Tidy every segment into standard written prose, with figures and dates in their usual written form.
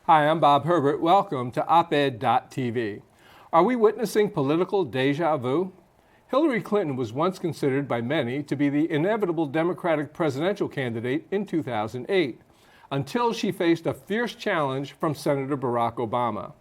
Hi, I'm Bob Herbert. Welcome to OpEd.tv. Are we witnessing political deja vu? Hillary Clinton was once considered by many to be the inevitable Democratic presidential candidate in 2008, until she faced a fierce challenge from Senator Barack Obama.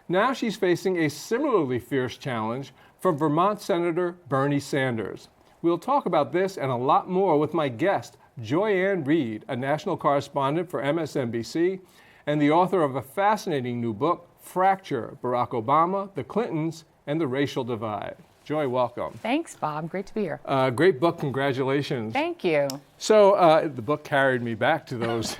Now she's facing a similarly fierce challenge from Vermont Senator Bernie Sanders. We'll talk about this and a lot more with my guest, Joy-Ann Reid, a national correspondent for MSNBC, and the author of a fascinating new book, Fracture: Barack Obama, the Clintons, and the Racial Divide. Joy, welcome. Thanks, Bob. Great to be here. Great book. Congratulations. Thank you. So the book carried me back to those,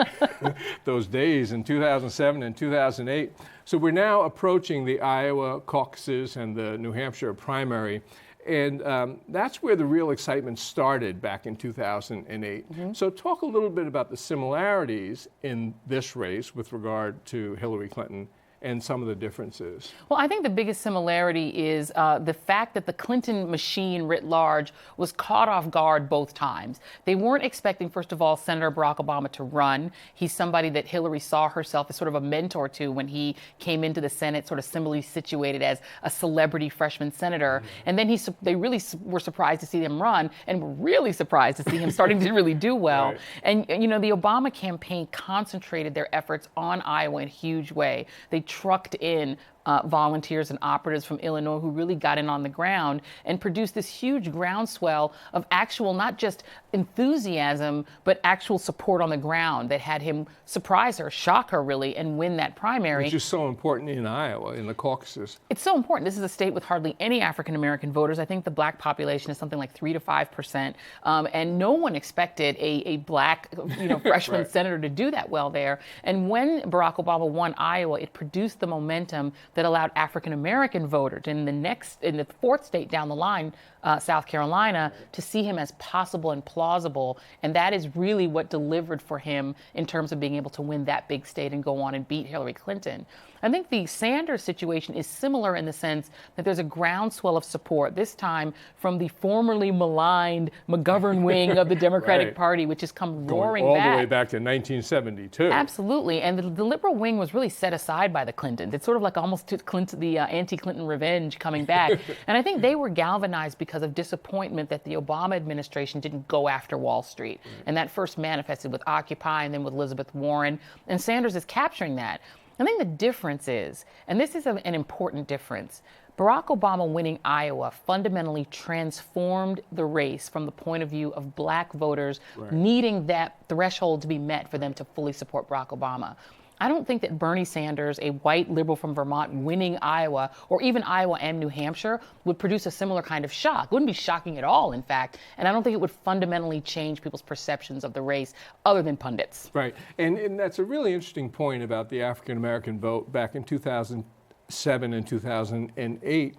those days in 2007 and 2008. So we're now approaching the Iowa caucuses and the New Hampshire primary. And that's where the real excitement started back in 2008. Mm-hmm. So talk a little bit about the similarities in this race with regard to Hillary Clinton and some of the differences. Well, I think the biggest similarity is the fact that the Clinton machine writ large was caught off guard both times. They weren't expecting, first of all, Senator Barack Obama to run. He's somebody that Hillary saw herself as sort of a mentor to when he came into the Senate, sort of similarly situated as a celebrity freshman senator. Mm-hmm. And then they really were surprised to see him run, and were really surprised to see him starting to really do well. Right. And, you know, the Obama campaign concentrated their efforts on Iowa in a huge way. They trucked in volunteers and operatives from Illinois who really got in on the ground and produced this huge groundswell of actual, not just enthusiasm, but actual support on the ground that had him surprise her, shock her really, and win that primary. Which is so important in Iowa, in the caucuses. It's so important. This is a state with hardly any African-American voters. I think the black population is something like 3 to 5%. And no one expected a black freshman right. senator to do that well there. And when Barack Obama won Iowa, it produced the momentum that allowed African-American voters in the fourth state down the line, South Carolina, to see him as possible and plausible. And that is really what delivered for him in terms of being able to win that big state and go on and beat Hillary Clinton. I think the Sanders situation is similar in the sense that there's a groundswell of support, this time from the formerly maligned McGovern wing of the Democratic right. Party, which has come roaring all back. All the way back to 1972. Absolutely. And the liberal wing was really set aside by the Clintons. It's sort of like almost the anti-Clinton revenge coming back. And I think they were galvanized because of disappointment that the Obama administration didn't go after Wall Street. Right. And that first manifested with Occupy and then with Elizabeth Warren. And Sanders is capturing that. I think the difference is, and this is an important difference, Barack Obama winning Iowa fundamentally transformed the race from the point of view of black voters right. needing that threshold to be met for them to fully support Barack Obama. I don't think that Bernie Sanders, a white liberal from Vermont, winning Iowa, or even Iowa and New Hampshire, would produce a similar kind of shock. It wouldn't be shocking at all, in fact, and I don't think it would fundamentally change people's perceptions of the race, other than pundits. Right, and that's a really interesting point about the African-American vote back in 2007 and 2008.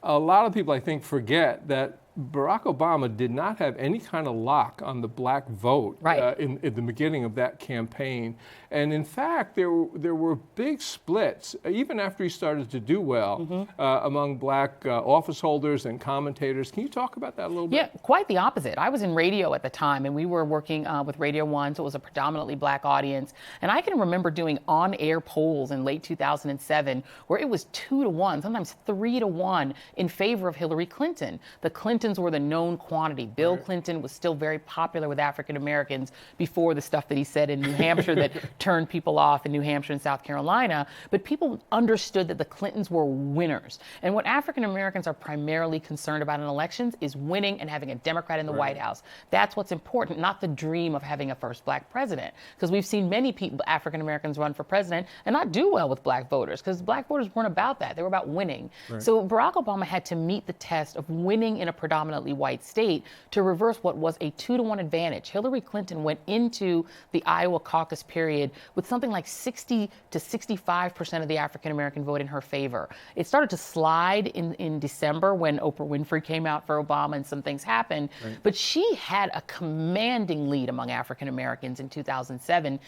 A lot of people, I think, forget that Barack Obama did not have any kind of lock on the black vote right. In the beginning of that campaign. And in fact, there were big splits, even after he started to do well, mm-hmm. Among black office holders and commentators. Can you talk about that a little bit? Yeah, quite the opposite. I was in radio at the time, and we were working with Radio 1, so it was a predominantly black audience. And I can remember doing on-air polls in late 2007 where it was 2-1, sometimes 3-1 in favor of Hillary Clinton. The Clintons were the known quantity. Bill right. Clinton was still very popular with African Americans before the stuff that he said in New Hampshire that turned people off in New Hampshire and South Carolina. But people understood that the Clintons were winners. And what African Americans are primarily concerned about in elections is winning and having a Democrat in the right. White House. That's what's important, not the dream of having a first black president. Because we've seen many people, African Americans, run for president and not do well with black voters, because black voters weren't about that. They were about winning. Right. So Barack Obama had to meet the test of winning in a predominantly white state to reverse what was a 2-to-1 advantage. Hillary Clinton went into the Iowa caucus period with something like 60 to 65% of the African American vote in her favor. It started to slide in December when Oprah Winfrey came out for Obama and some things happened. Right. But she had a commanding lead among African Americans in 2007.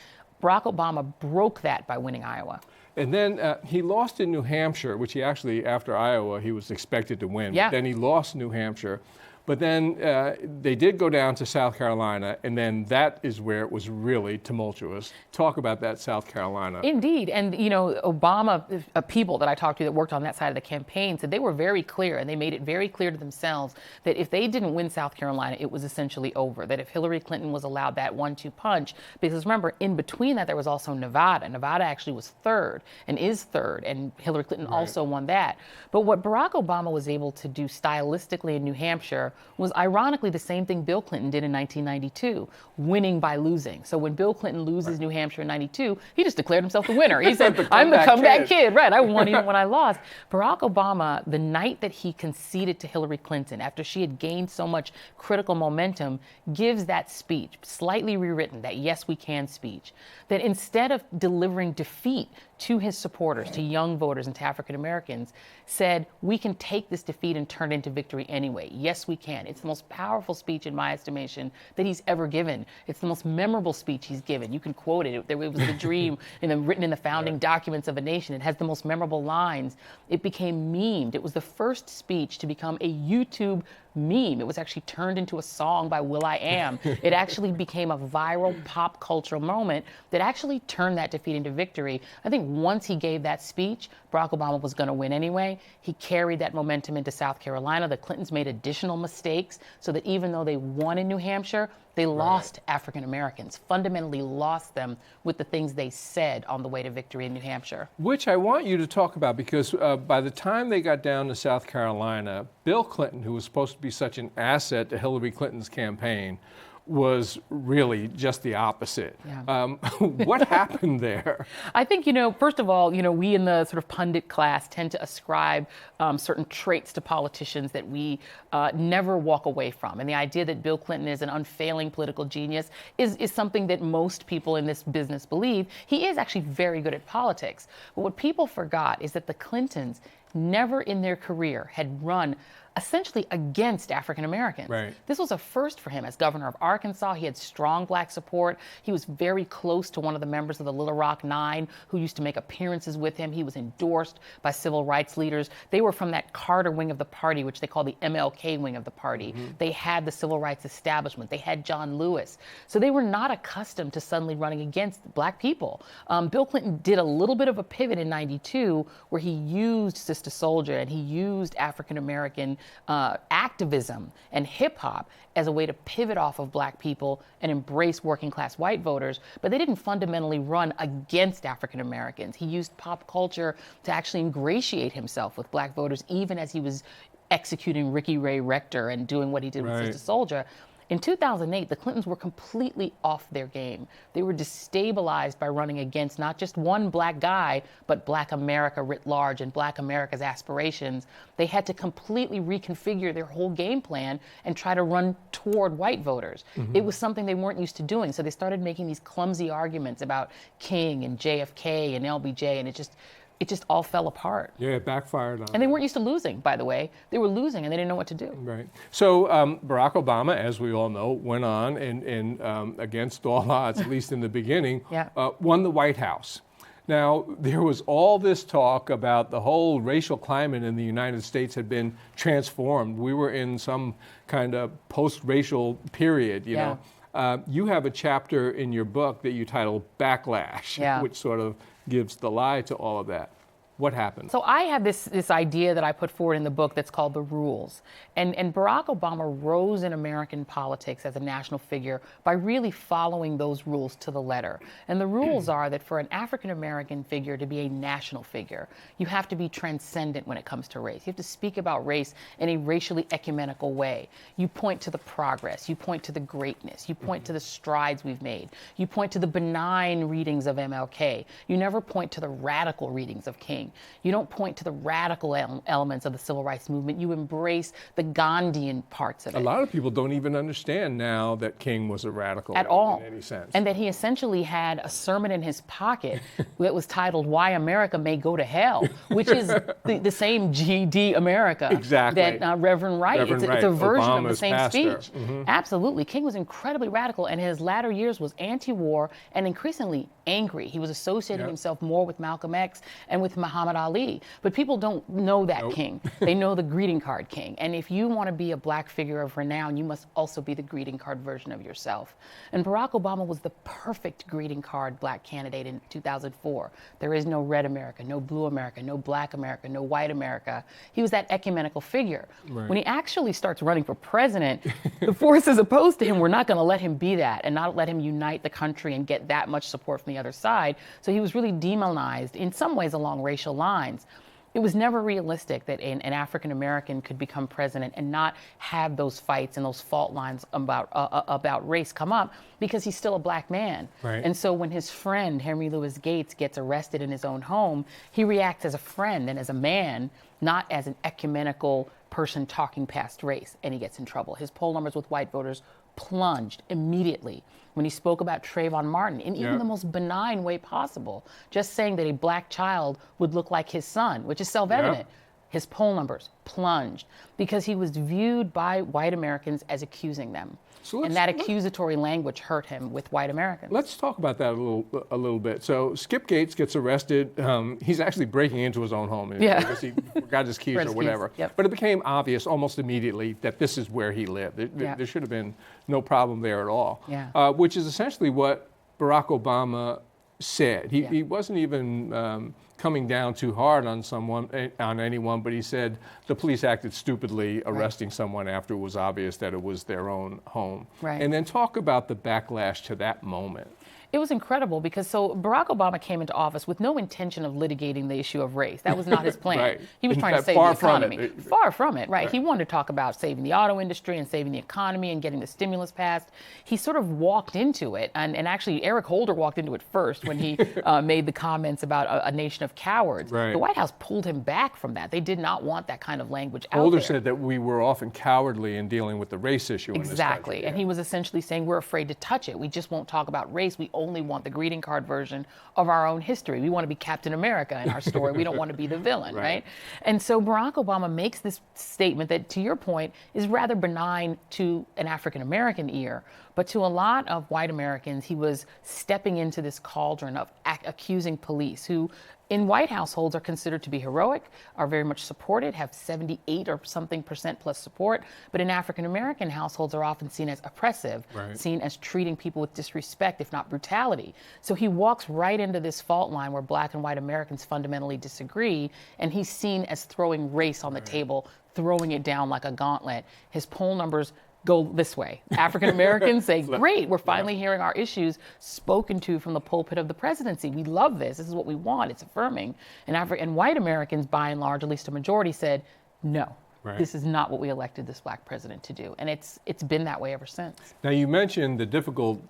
Barack Obama broke that by winning Iowa. And then he lost in New Hampshire, which he actually, after Iowa, he was expected to win. Yeah. But then he lost New Hampshire. But then they did go down to South Carolina, and then that is where it was really tumultuous. Talk about that South Carolina. Indeed. And, you know, Obama, people that I talked to that worked on that side of the campaign said they were very clear, and they made it very clear to themselves that if they didn't win South Carolina, it was essentially over. That if Hillary Clinton was allowed that 1-2 punch, because remember, in between that, there was also Nevada. Nevada actually was third and is third, and Hillary Clinton also won that. But what Barack Obama was able to do stylistically in New Hampshire was ironically the same thing Bill Clinton did in 1992, winning by losing. So when Bill Clinton loses New Hampshire in 92, he just declared himself the winner. He said, I'm the comeback kid. Right, I won even when I lost. Barack Obama, the night that he conceded to Hillary Clinton, after she had gained so much critical momentum, gives that speech, slightly rewritten, that yes, we can speech, that instead of delivering defeat to his supporters, to young voters and to African Americans, said, we can take this defeat and turn it into victory anyway. Yes, we can. It's the most powerful speech, in my estimation, that he's ever given. It's the most memorable speech he's given. You can quote it. It was the dream written in the founding documents of a nation. It has the most memorable lines. It became memed. It was the first speech to become a YouTube meme. It was actually turned into a song by will.i.am. It actually became a viral pop cultural moment that actually turned that defeat into victory. I think once he gave that speech, Barack Obama was going to win anyway. He carried that momentum into South Carolina. The Clintons made additional mistakes so that even though they won in New Hampshire, they lost African Americans, fundamentally lost them with the things they said on the way to victory in New Hampshire. Which I want you to talk about, because by the time they got down to South Carolina, Bill Clinton, who was supposed to be such an asset to Hillary Clinton's campaign, was really just the opposite. Yeah. What happened there? I think, first of all, we in the sort of pundit class tend to ascribe certain traits to politicians that we never walk away from. And the idea that Bill Clinton is an unfailing political genius is something that most people in this business believe. He is actually very good at politics. But what people forgot is that the Clintons never in their career had run essentially against African Americans. Right. This was a first for him as governor of Arkansas. He had strong black support. He was very close to one of the members of the Little Rock Nine who used to make appearances with him. He was endorsed by civil rights leaders. They were from that Carter wing of the party, which they call the MLK wing of the party. Mm-hmm. They had the civil rights establishment. They had John Lewis. So they were not accustomed to suddenly running against black people. Bill Clinton did a little bit of a pivot in 92 where he used Sister Soldier and he used African American activism and hip hop as a way to pivot off of black people and embrace working class white voters, but they didn't fundamentally run against African Americans. He used pop culture to actually ingratiate himself with black voters, even as he was executing Ricky Ray Rector and doing what he did with Sister Soldier. In 2008, the Clintons were completely off their game. They were destabilized by running against not just one black guy, but black America writ large and black America's aspirations. They had to completely reconfigure their whole game plan and try to run toward white voters. Mm-hmm. It was something they weren't used to doing. So they started making these clumsy arguments about King and JFK and LBJ, and it just all fell apart. Yeah, it backfired on them. And they weren't used to losing, by the way. They were losing and they didn't know what to do. Right. So Barack Obama, as we all know, went on and against all odds, at least in the beginning, won the White House. Now, there was all this talk about the whole racial climate in the United States had been transformed. We were in some kind of post-racial period, you know. You have a chapter in your book that you title Backlash, which sort of gives the lie to all of that. What happened? So I have this idea that I put forward in the book that's called The Rules. And Barack Obama rose in American politics as a national figure by really following those rules to the letter. And the rules are that for an African American figure to be a national figure, you have to be transcendent when it comes to race. You have to speak about race in a racially ecumenical way. You point to the progress. You point to the greatness. You point to the strides we've made. You point to the benign readings of MLK. You never point to the radical readings of King. King. You don't point to the radical elements of the civil rights movement. You embrace the Gandhian parts of it. A lot of people don't even understand now that King was a radical at all in any sense. And that he essentially had a sermon in his pocket that was titled "Why America May Go to Hell," which is the same GD America exactly. that Reverend Wright. It's a version Obama's of the same pastor. speech. Absolutely. King was incredibly radical, and his latter years was anti-war and increasingly angry. He was associating himself more with Malcolm X and with Muhammad Ali. But people don't know that King. They know the greeting card King. And if you want to be a black figure of renown, you must also be the greeting card version of yourself. And Barack Obama was the perfect greeting card black candidate in 2004. There is no red America, no blue America, no black America, no white America. He was that ecumenical figure. Right. When he actually starts running for president, the forces opposed to him were not going to let him be that and not let him unite the country and get that much support from the other side. So he was really demonized in some ways along racial lines. It was never realistic that an African American could become president and not have those fights and those fault lines about race come up, because he's still a black man. Right. And so when his friend Henry Louis Gates gets arrested in his own home, he reacts as a friend and as a man, not as an ecumenical person talking past race, and he gets in trouble. His poll numbers with white voters plunged immediately when he spoke about Trayvon Martin in even the most benign way possible, just saying that a black child would look like his son, which is self-evident. His poll numbers plunged because he was viewed by white Americans as accusing them. And that accusatory language hurt him with white Americans. Let's talk about that a little bit. So Skip Gates gets arrested. He's actually breaking into his own home because he forgot his keys or whatever. But it became obvious almost immediately that this is where he lived. There should have been no problem there at all, which is essentially what Barack Obama said. He wasn't even coming down too hard on anyone, but he said the police acted stupidly arresting someone after it was obvious that it was their own home. And then talk about the backlash to that moment. It was incredible because Barack Obama came into office with no intention of litigating the issue of race. That was not his plan. He was trying to save the economy. Far from it, right? He wanted to talk about saving the auto industry and saving the economy and getting the stimulus passed. He sort of walked into it, and actually Eric Holder walked into it first when he made the comments about a nation of cowards. The White House pulled him back from that. They did not want that kind of language out there. Holder said that we were often cowardly in dealing with the race issue in this country. Exactly, and he was essentially saying we're afraid to touch it. We just won't talk about race. We only want the greeting card version of our own history. We want to be Captain America in our story. We don't want to be the villain, right? And so Barack Obama makes this statement that, to your point, is rather benign to an African American ear, but to a lot of white Americans, he was stepping into this cauldron of accusing police who in white households are considered to be heroic, are very much supported, have 78 or something % plus support, but in African American households are often seen as oppressive, seen as treating people with disrespect, if not brutality. So he walks right into this fault line where black and white Americans fundamentally disagree, and he's seen as throwing race on the table, throwing it down like a gauntlet. His poll numbers go this way. African Americans say, great, we're finally hearing our issues spoken to from the pulpit of the presidency. We love this. This is what we want. It's affirming. And white Americans, by and large, at least a majority, said, no. This is not what we elected this black president to do. And it's been that way ever since. Now, you mentioned the difficult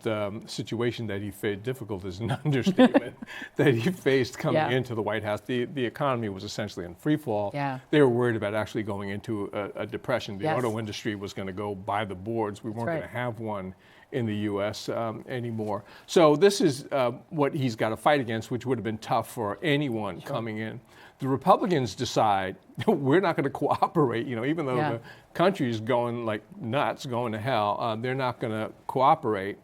situation that he faced. Difficult is an understatement. That he faced coming into the White House. The economy was essentially in free fall. They were worried about actually going into a depression. The auto industry was going to go by the boards. We weren't going to have one in the U.S. Anymore. So this is what he's got to fight against, which would have been tough for anyone coming in. The Republicans decide we're not going to cooperate, even though the country is going like nuts, going to hell, they're not going to cooperate.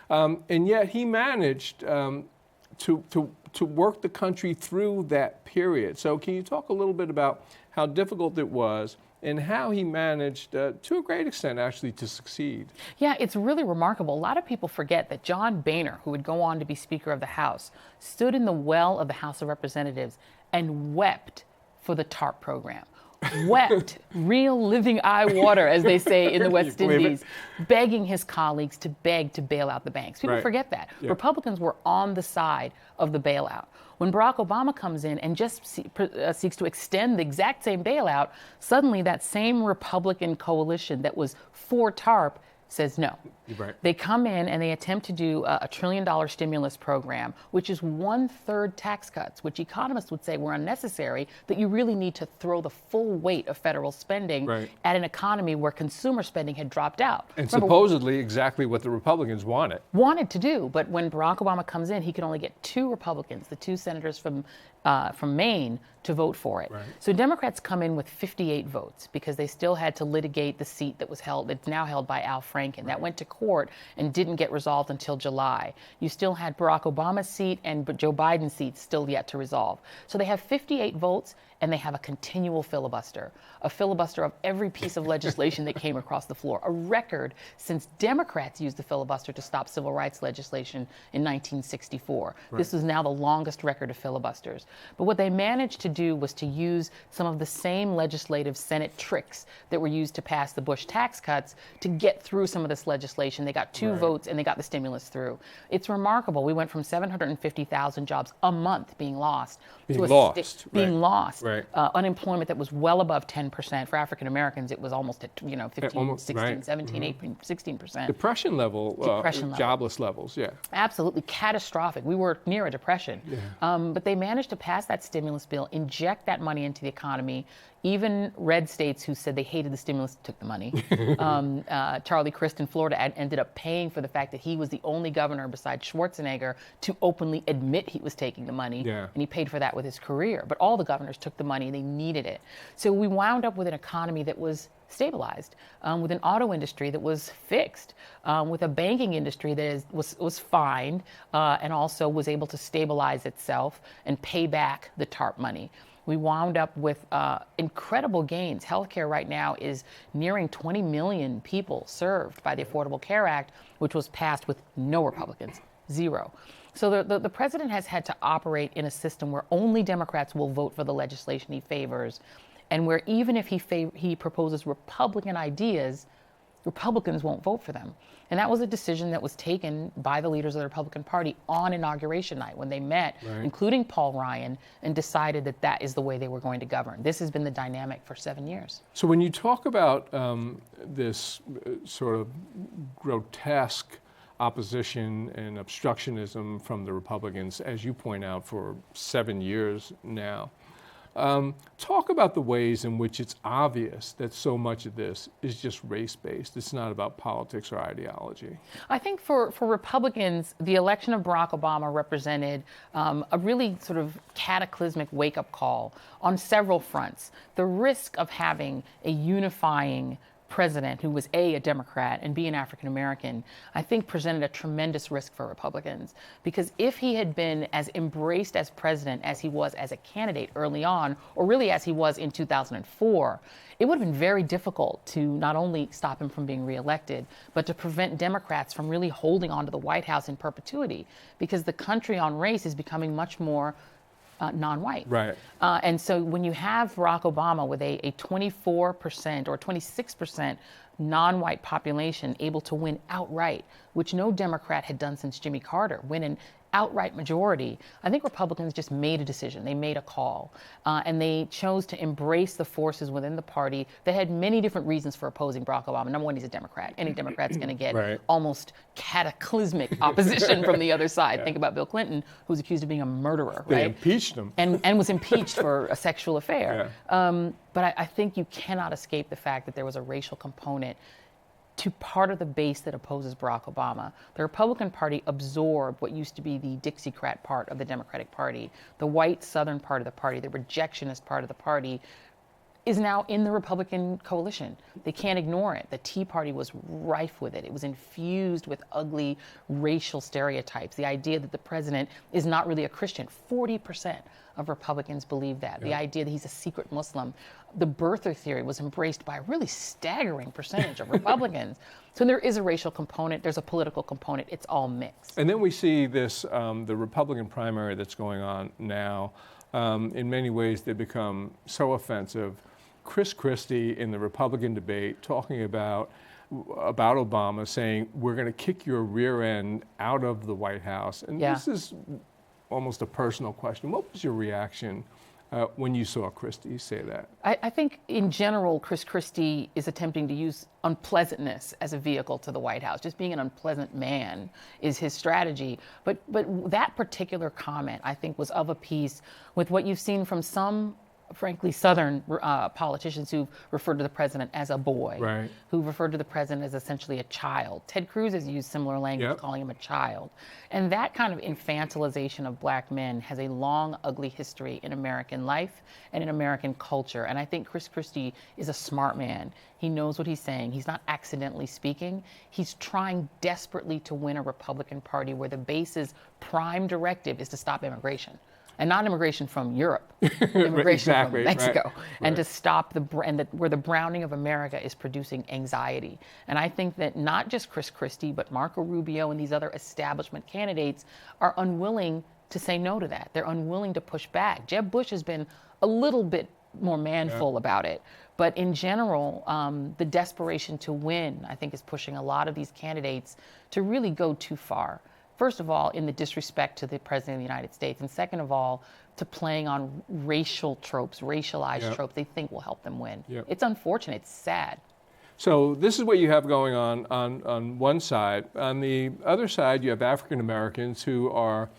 And yet he managed to work the country through that period. So can you talk a little bit about how difficult it was and how he managed, to a great extent, actually, to succeed? Yeah, it's really remarkable. A lot of people forget that John Boehner, who would go on to be Speaker of the House, stood in the well of the House of Representatives and wept for the TARP program. Wept, real living eye water, as they say in the West Indies, begging his colleagues to beg to bail out the banks. People forget that. Republicans were on the side of the bailout. When Barack Obama comes in and just seeks to extend the exact same bailout, suddenly that same Republican coalition that was for TARP says no. Right. They come in and they attempt to do a $1 trillion stimulus program, which is 1/3 tax cuts, which economists would say were unnecessary, that you really need to throw the full weight of federal spending at an economy where consumer spending had dropped out. And supposedly exactly what the Republicans wanted to do, but when Barack Obama comes in, he could only get 2 Republicans, the 2 senators from Maine, to vote for it. Right. So Democrats come in with 58 votes because they still had to litigate the seat that was held. It's now held by Al Franken. That went to court and didn't get resolved until July. You still had Barack Obama's seat and Joe Biden's seat still yet to resolve. So they have 58 votes and they have a continual filibuster, a filibuster of every piece of legislation that came across the floor, a record since Democrats used the filibuster to stop civil rights legislation in 1964. This is now the longest record of filibusters. But what they managed to do was to use some of the same legislative Senate tricks that were used to pass the Bush tax cuts to get through some of this legislation. They got 2 votes and they got the stimulus through. It's remarkable. We went from 750,000 jobs a month being lost being lost. Unemployment that was well above 10%. For African Americans, it was almost at 15, 16, 17, 18, 16%. Depression level, jobless levels, Absolutely catastrophic. We were near a depression. But they managed to pass that stimulus bill, inject that money into the economy. Even red states who said they hated the stimulus took the money. Charlie Crist in Florida ended up paying for the fact that he was the only governor besides Schwarzenegger to openly admit he was taking the money. And he paid for that with his career. But all the governors took the money. They needed it. So we wound up with an economy that was stabilized, with an auto industry that was fixed, with a banking industry that was fine and also was able to stabilize itself and pay back the TARP money. We wound up with incredible gains. Healthcare right now is nearing 20 million people served by the Affordable Care Act, which was passed with no Republicans, 0. So the president has had to operate in a system where only Democrats will vote for the legislation he favors, and where even if he proposes Republican ideas, Republicans won't vote for them. And that was a decision that was taken by the leaders of the Republican Party on Inauguration Night when they met, including Paul Ryan, and decided that that is the way they were going to govern. This has been the dynamic for 7 years. So when you talk about this sort of grotesque opposition and obstructionism from the Republicans, as you point out, for 7 years now, talk about the ways in which it's obvious that so much of this is just race-based. It's not about politics or ideology. I think for Republicans, the election of Barack Obama represented a really sort of cataclysmic wake-up call on several fronts. The risk of having a unifying president who was A, Democrat, and B, an African American, I think presented a tremendous risk for Republicans. Because if he had been as embraced as president as he was as a candidate early on, or really as he was in 2004, it would have been very difficult to not only stop him from being reelected, but to prevent Democrats from really holding on to the White House in perpetuity. Because the country on race is becoming much more non-white. And so when you have Barack Obama with a 24% or 26% non-white population able to win outright, which no Democrat had done since Jimmy Carter, win an outright majority, I think Republicans just made a decision. They made a call. And they chose to embrace the forces within the party that had many different reasons for opposing Barack Obama. Number one, he's a Democrat. Any Democrat's going to get almost cataclysmic opposition from the other side. Think about Bill Clinton, who's accused of being a murderer, They impeached him. And was impeached for a sexual affair. But I think you cannot escape the fact that there was a racial component to part of the base that opposes Barack Obama. The Republican Party absorbed what used to be the Dixiecrat part of the Democratic Party. The white Southern part of the party, the rejectionist part of the party, is now in the Republican coalition. They can't ignore it. The Tea Party was rife with it. It was infused with ugly racial stereotypes. The idea that the president is not really a Christian. 40% of Republicans believe that. The idea that he's a secret Muslim. The birther theory was embraced by a really staggering percentage of Republicans. So there is a racial component. There's a political component. It's all mixed. And then we see this, the Republican primary that's going on now. In many ways, they become so offensive. Chris Christie in the Republican debate talking about Obama, saying, we're going to kick your rear end out of the White House. And this is almost a personal question. What was your reaction when you saw Christie say that? I think in general, Chris Christie is attempting to use unpleasantness as a vehicle to the White House. Just being an unpleasant man is his strategy. But that particular comment, I think, was of a piece with what you've seen from some, frankly, Southern politicians who've referred to the president as a boy, right, who referred to the president as essentially a child. Ted Cruz has used similar language, calling him a child. And that kind of infantilization of black men has a long, ugly history in American life and in American culture. And I think Chris Christie is a smart man. He knows what he's saying. He's not accidentally speaking. He's trying desperately to win a Republican Party where the base's prime directive is to stop immigration. And not immigration from Europe, immigration from Mexico, and to stop where the browning of America is producing anxiety. And I think that not just Chris Christie, but Marco Rubio and these other establishment candidates are unwilling to say no to that. They're unwilling to push back. Jeb Bush has been a little bit more manful about it. But in general, the desperation to win, I think, is pushing a lot of these candidates to really go too far. First of all, in the disrespect to the President of the United States, and second of all, to playing on racial tropes, racialized tropes they think will help them win. It's unfortunate. It's sad. So this is what you have going on one side. On the other side, you have African Americans who are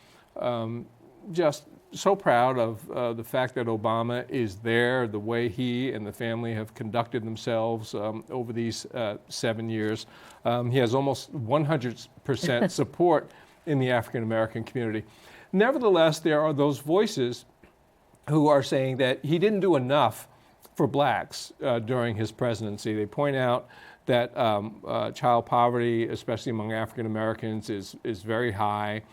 just so proud of the fact that Obama is there, the way he and the family have conducted themselves over these 7 years. He has almost 100% support in the African American community. Nevertheless, there are those voices who are saying that he didn't do enough for blacks during his presidency. They point out that child poverty, especially among African Americans, is very high.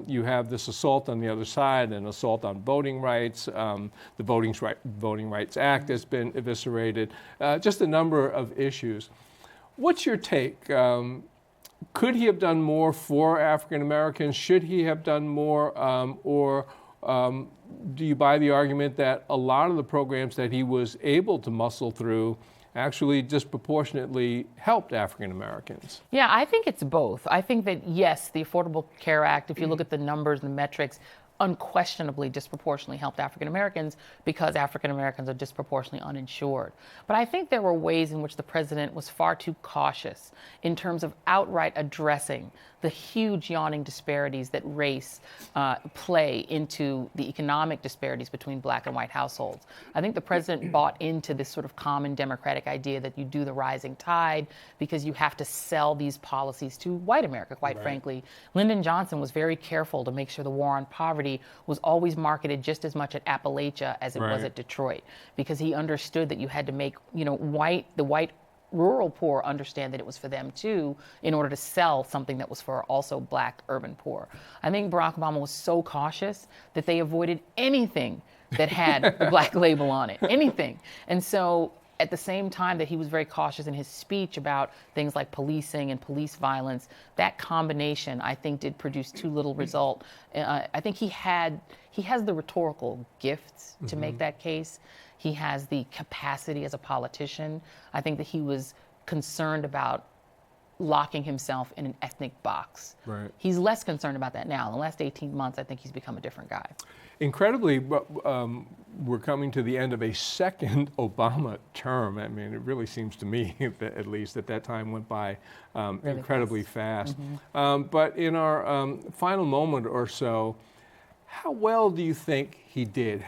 You have this assault on the other side, an assault on voting rights. The Voting Rights Act has been eviscerated. Just a number of issues. What's your take? Could he have done more for African Americans? Should he have done more? Or do you buy the argument that a lot of the programs that he was able to muscle through actually disproportionately helped African Americans? Yeah, I think it's both. I think that, yes, the Affordable Care Act, if you look at the numbers and the metrics, unquestionably disproportionately helped African Americans because African Americans are disproportionately uninsured. But I think there were ways in which the president was far too cautious in terms of outright addressing the huge yawning disparities that race play into the economic disparities between black and white households. I think the president bought into this sort of common democratic idea that you do the rising tide because you have to sell these policies to white America, quite frankly. Lyndon Johnson was very careful to make sure the war on poverty was always marketed just as much at Appalachia as it was at Detroit, because he understood that you had to make, the white rural poor understand that it was for them too, in order to sell something that was for also black urban poor. I think Barack Obama was so cautious that they avoided anything that had the black label on it, anything. And so at the same time that he was very cautious in his speech about things like policing and police violence, that combination, I think, did produce too little result. I think he has the rhetorical gifts to make that case. He has the capacity as a politician. I think that he was concerned about locking himself in an ethnic box. He's less concerned about that now. In the last 18 months, I think he's become a different guy. Incredibly, we're coming to the end of a second Obama term. I mean, it really seems to me, at least, that time went by really incredibly fast. But in our final moment or so, how well do you think he did?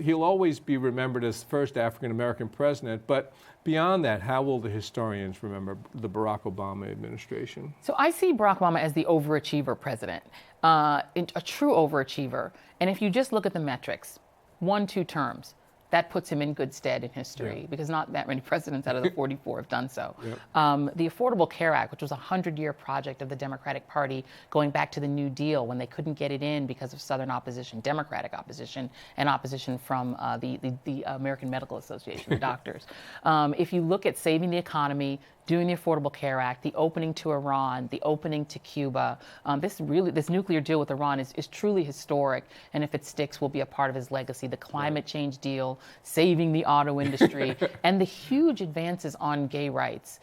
He'll always be remembered as the first African-American president, but beyond that, how will the historians remember the Barack Obama administration? So I see Barack Obama as the overachiever president, a true overachiever. And if you just look at the metrics, 1-2 terms, that puts him in good stead in history because not that many presidents out of the 44 have done so. The Affordable Care Act, which was a 100-year project of the Democratic Party going back to the New Deal when they couldn't get it in because of Southern opposition, Democratic opposition, and opposition from the American Medical Association, the doctors. If you look at saving the economy, doing the Affordable Care Act, the opening to Iran, the opening to Cuba. This nuclear deal with Iran is truly historic, and if it sticks, will be a part of his legacy. The climate change deal, saving the auto industry, and the huge advances on gay rights,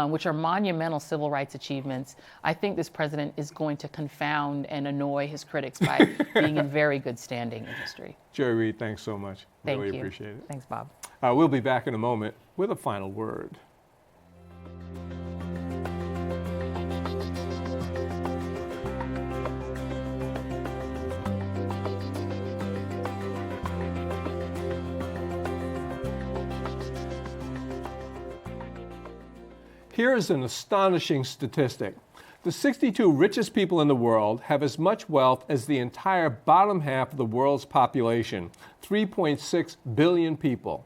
which are monumental civil rights achievements. I think this president is going to confound and annoy his critics by being in very good standing in history. Joy Reid, thanks so much. Thank really you. Appreciate it. Thanks, Bob. We'll be back in a moment with a final word. Here is an astonishing statistic. The 62 richest people in the world have as much wealth as the entire bottom half of the world's population, 3.6 billion people.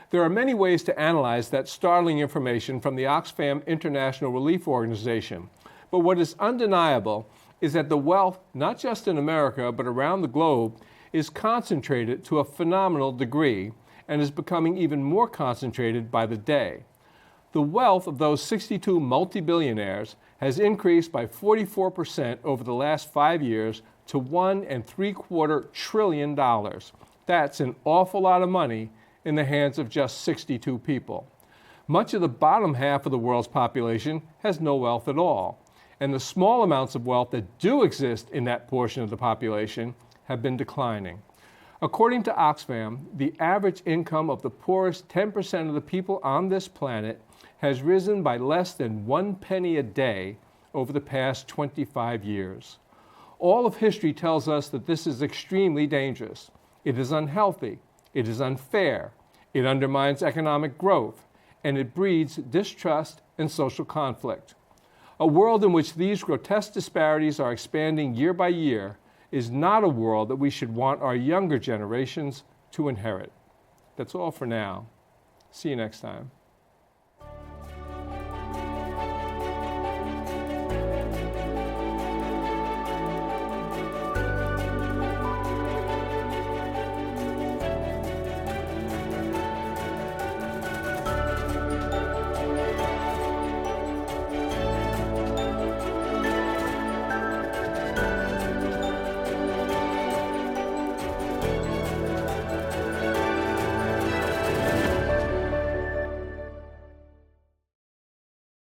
There are many ways to analyze that startling information from the Oxfam International Relief Organization. But what is undeniable is that the wealth, not just in America, but around the globe, is concentrated to a phenomenal degree and is becoming even more concentrated by the day. The wealth of those 62 multi-billionaires has increased by 44% over the last 5 years to $1.75 trillion. That's an awful lot of money in the hands of just 62 people. Much of the bottom half of the world's population has no wealth at all, and the small amounts of wealth that do exist in that portion of the population have been declining. According to Oxfam, the average income of the poorest 10% of the people on this planet has risen by less than 1 penny a day over the past 25 years. All of history tells us that this is extremely dangerous. It is unhealthy, it is unfair, it undermines economic growth, and it breeds distrust and social conflict. A world in which these grotesque disparities are expanding year by year is not a world that we should want our younger generations to inherit. That's all for now. See you next time.